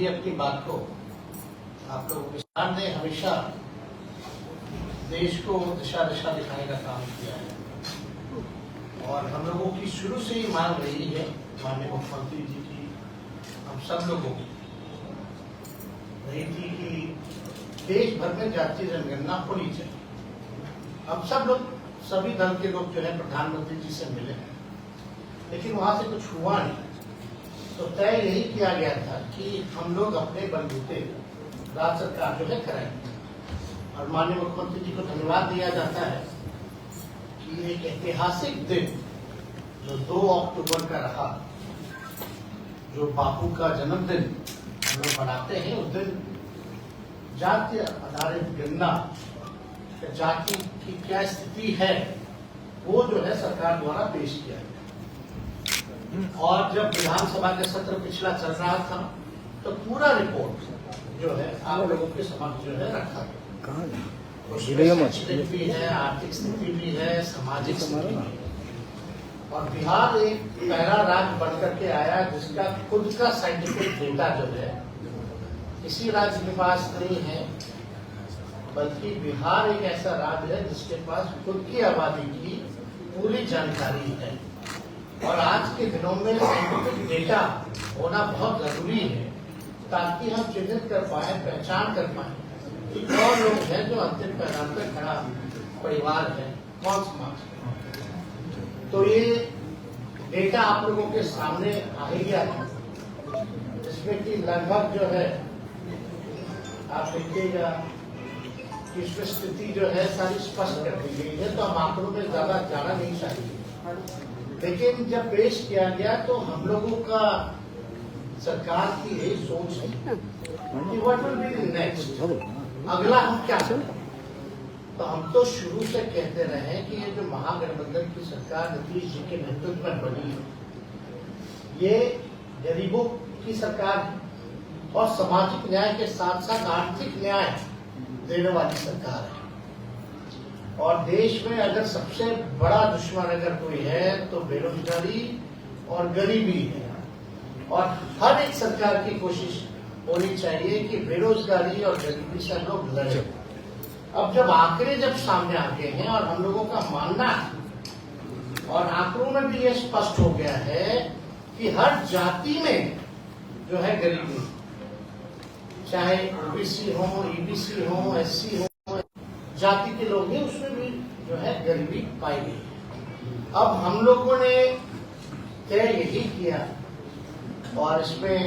ये अपनी बात को आप लोगों के सामने हमेशा देश को दिशा दिखाने का काम किया है और हम लोगों की शुरू से ही मांग रही है माननीय मुख्यमंत्री जी की, हम सब लोगों की रही थी कि देश भर में जातीय जनगणना होनी चाहिए। हम सब लोग, सभी दल के लोग जो है प्रधानमंत्री जी से मिले, लेकिन वहां से कुछ हुआ नहीं। तो तय यही किया गया था कि हम लोग अपने बलबूते राज्य सरकार जो है कराएंगे और माननीय मुख्यमंत्री जी को धन्यवाद दिया जाता है कि एक ऐतिहासिक दिन जो 2 अक्टूबर का रहा, जो बापू का जन्मदिन हम लोग मनाते हैं, उस दिन जातीय आधारित गणना, जाति की क्या स्थिति है वो जो है सरकार द्वारा पेश किया गया। और जब विधानसभा का सत्र पिछला चल रहा था तो पूरा रिपोर्ट जो है आप लोगों के समक्ष जो है रखा गया। उसमें स्थिति भी है, आर्थिक स्थिति भी है, सामाजिक स्थिति भी है। और बिहार एक पहला राज्य बनकर के आया जिसका खुद का साइंटिफिक डेटा जो है किसी राज्य के पास नहीं है, बल्कि बिहार एक ऐसा राज्य है जिसके पास खुद की आबादी की पूरी जानकारी है। और आज के दिनों में साइंटिफिक डेटा होना बहुत जरूरी है ताकि हम चिन्हित कर पाए, पहचान कर पाए कि कौन लोग हैं जो अंतिम पैदान पर खड़ा परिवार है, कौन समाज। तो ये डेटा आप लोगों के सामने आ ही गया है, जिसमें कि लगभग जो है आप देखिएगा कि इसमें स्थिति जो है सारी स्पष्ट कर दी गई है। तो हम आंकड़ों में ज्यादा जाना नहीं चाहिए, लेकिन जब पेश किया गया तो हम लोगों का सरकार की यही सोच है कि व्हाट विल बी नेक्स्ट, अगला हम क्या करें। तो हम तो शुरू से कहते रहे कि ये जो महागठबंधन की सरकार नीतीश जी के नेतृत्व में बनी है, ये गरीबों की सरकार है और सामाजिक न्याय के साथ साथ आर्थिक न्याय देने वाली सरकार है। और देश में अगर सबसे बड़ा दुश्मन अगर कोई है तो बेरोजगारी और गरीबी है। और हर एक सरकार की कोशिश होनी चाहिए कि बेरोजगारी और गरीबी से हम लोग लड़े। अब जब आंकड़े जब सामने आ गए हैं और हम लोगों का मानना है और आंकड़ों में भी ये स्पष्ट हो गया है कि हर जाति में जो है गरीबी, चाहे ओबीसी हो, ईबीसी हो, एससी हो, जाति के लोग हैं, उसमें भी जो है गरीबी पाई गई। अब हम लोगों ने तय यही किया और इसमें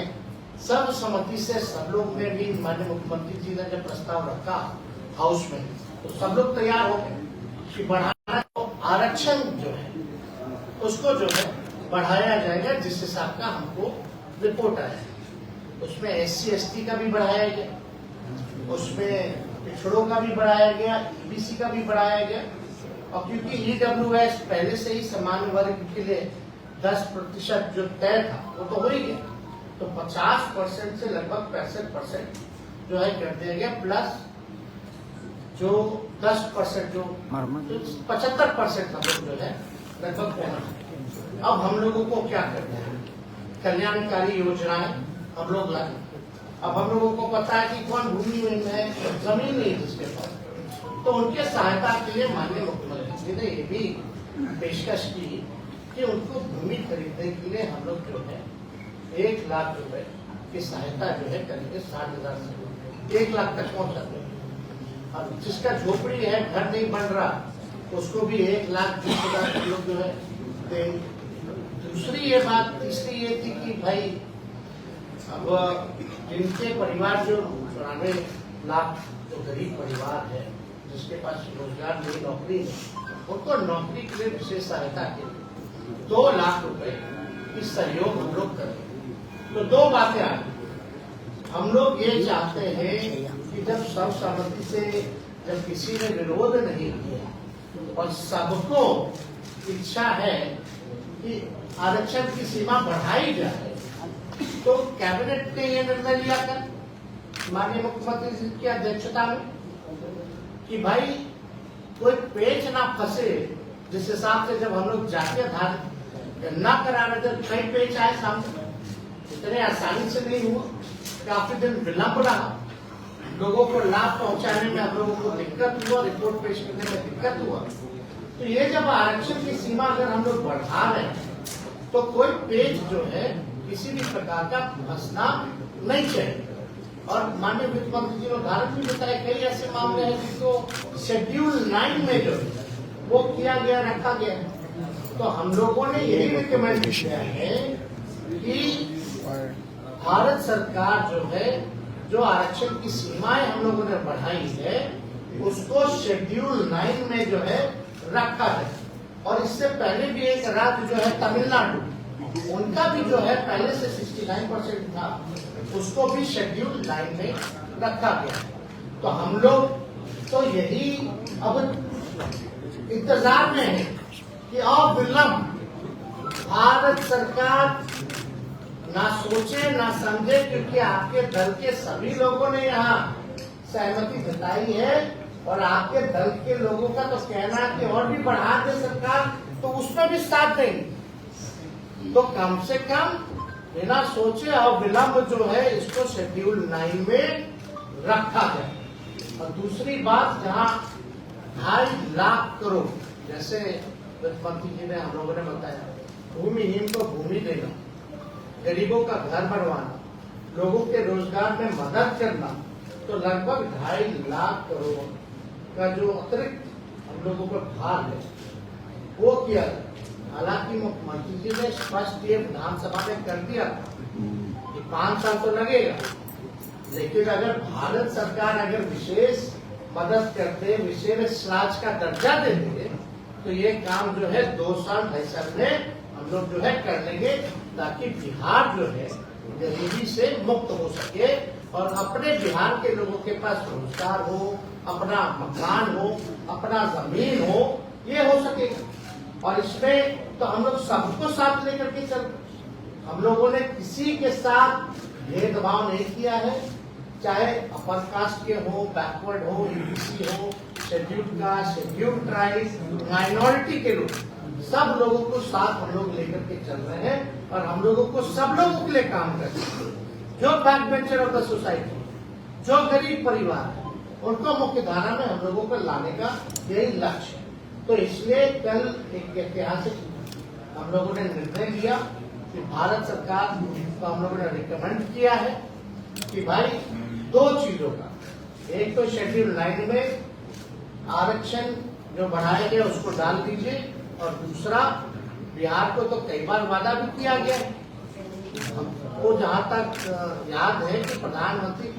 सर्वसम्मति से सब लोग ने भी, माननीय मुख्यमंत्री जी ने जब प्रस्ताव रखा हाउस में तो सब लोग तैयार हो गए कि बढ़ाना, तो आरक्षण जो है उसको जो है बढ़ाया जाएगा जिस हिसाब का हमको रिपोर्ट आया है। उसमें एससी एसटी का भी बढ़ाया गया, उसमें पिछड़ों का भी बढ़ाया गया, ईबीसी का भी बढ़ाया गया। और क्योंकि ईडब्ल्यूएस पहले से ही सामान्य वर्ग के लिए 10% जो तय था वो तो हो ही गया, तो 50% से लगभग 65% जो है कर दिया गया, प्लस जो 10% जो 75% हम लोग जो है लगभग पहुंच। अब हम लोगों को क्या करना है, कल्याणकारी योजनाएं हम लोग लाए। अब हम लोगों को पता है कि कौन भूमिहीन है, जमीन नहीं जिसके पास, तो उनके सहायता के लिए माननीय मुख्यमंत्री जी ने ये भी पेशकश की कि उनको भूमि खरीदने के लिए हम लोग जो है 1 लाख रुपए की सहायता जो है करेंगे। 60,000 से 1 लाख तक पहुंचाते हैं। और जिसका झोपड़ी है, घर नहीं बन रहा, उसको भी 1,20,000 लोग जो है देंगे। दूसरी ये बात, तीसरी ये थी कि भाई अब जिनके परिवार जो 94 लाख जो गरीब परिवार है, जिसके पास रोजगार नहीं, नौकरी नहीं, उनको नौकरी के लिए विशेष सहायता के लिए 2 लाख रुपए की सहयोग हम लोग करें। तो 2 बातें आ गई। हम लोग ये चाहते हैं कि जब सर्वसम्मति से, जब किसी ने विरोध नहीं किया और सबको इच्छा है कि आरक्षण की सीमा बढ़ाई जाए, तो कैबिनेट ने यह निर्णय लिया कर माननीय मुख्यमंत्री जी की अध्यक्षता में कि भाई कोई पेच ना फंसे, जिस हिसाब से जब हम लोग जातीय आधारित गणना करा रहे थे कई पेच आए सामने, इतने आसानी से नहीं हुआ। काफी दिन विलंब रहा, लोगों को लाभ पहुंचाने में हम लोगों को दिक्कत हुआ, रिपोर्ट पेश करने में दिक्कत हुआ। तो ये जब आरक्षण की सीमा अगर हम लोग बढ़ा रहे हैं तो कोई पेज जो है किसी भी प्रकार का फंसना नहीं चाहिए। और माननीय वित्त मंत्री जी ने उदाहरण भी बताया, कई ऐसे मामले हैं जिसको शेड्यूल 9 में जो वो किया गया, रखा गया है। तो हम लोगों ने यही रिकमेंड किया है कि भारत सरकार जो है, जो आरक्षण की सीमाएं हम लोगों ने बढ़ाई है, उसको शेड्यूल 9 में जो है रखा है। और इससे पहले भी एक राज्य जो है तमिलनाडु, उनका भी जो है पहले से 69% था, उसको भी शेड्यूल 9 में रखा गया। तो हम लोग तो यही अब इंतजार में है कि अविलंब भारत सरकार ना सोचे ना समझे, क्योंकि आपके दल के सभी लोगों ने यहाँ सहमति जताई है और आपके दल के लोगों का तो कहना है कि और भी बढ़ा दे सरकार, तो उसमें भी साथ देंगे। तो कम से कम बिना सोचे और विलंब जो है इसको शेड्यूल 9 में रखा जाए। और दूसरी बात, जहाँ 2.5 लाख करोड़, जैसे वित्त मंत्री जी ने, हम लोगों ने बताया, भूमिहीन को भूमि देना, गरीबों का घर बनवाना, लोगों के रोजगार में मदद करना, तो लगभग 2.5 लाख करोड़ का जो अतिरिक्त हम लोगों पर भार है वो किया। हालांकि मुख्यमंत्री जी ने स्पष्ट ये विधानसभा में कर दिया कि 5 साल तो लगेगा, लेकिन अगर भारत सरकार अगर विशेष मदद करते, विशेष राज्य का दर्जा देते, तो ये काम जो है 2 साल 2.5 साल में हम लोग जो है कर लेंगे, ताकि बिहार जो है गरीबी से मुक्त हो सके और अपने बिहार के लोगों के पास रोजगार हो, अपना मकान हो, अपना जमीन हो, ये हो सके। और इसमें तो हम लोग सबको साथ लेकर के चल, हम लोगों ने किसी के साथ भेदभाव नहीं किया है, चाहे अपर कास्ट के हो, बैकवर्ड हो, ईबीसी हो, scheduled caste, scheduled tribe, minority के लोग, सब लोगों को साथ हम लोग लेकर के चल रहे हैं। और हम लोगों को सब लोगों के लिए काम करना है। जो back bencher of the society, जो गरीब परिवार है, उनको मुख्य धारा में हम लोगों को लाने का यही लक्ष्य है। तो इसलिए कल एक ऐतिहासिक हम लोगों ने निर्णय लिया कि भारत सरकार को हम लोगों ने रिकमेंड किया है कि भाई 2 चीजों का, एक तो शेड्यूल 9 में आरक्षण जो बढ़ाया गया उसको डाल दीजिए, और दूसरा, बिहार को तो कई बार वादा भी किया गया, हमको जहाँ तक याद है कि प्रधानमंत्री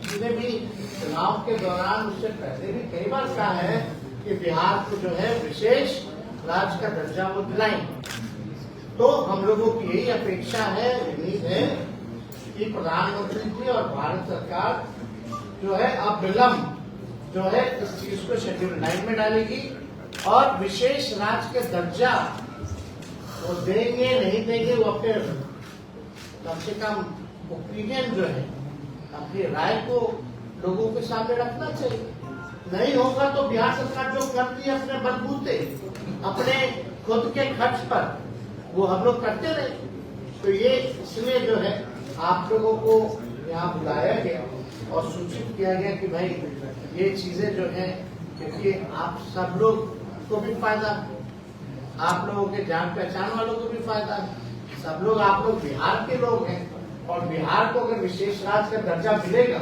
जी ने भी चुनाव के दौरान, उससे पहले भी कई बार कहा है कि बिहार को जो है विशेष राज्य का दर्जा वो दिलाएंगे। तो हम लोगों की यही अपेक्षा है, उम्मीद है कि प्रधानमंत्री जी और भारत सरकार जो है अब विलंब जो है इस चीज को शेड्यूल 9 में डालेगी और विशेष राज्य के दर्जा वो देंगे नहीं देंगे, वो अपने कम से कम ओपिनियन जो है, अपनी राय को लोगों के सामने रखना चाहिए। नहीं होगा तो बिहार सरकार जो करती है अपने बलबूते, अपने खुद के खर्च पर, वो हम लोग करते रहे। तो ये इसलिए जो है आप लोगों को यहाँ बुलाया गया और सूचित किया गया कि भाई ये चीजें जो है, क्योंकि आप सब लोग को भी फायदा, आप लोगों के जान पहचान वालों को भी फायदा है, सब लोग आप लोग बिहार के लोग हैं, और बिहार को अगर विशेष राज्य का दर्जा मिलेगा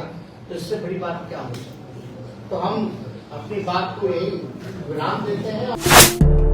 तो इससे बड़ी बात क्या हो सकती है। तो हम अपनी बात को यही विराम देते हैं।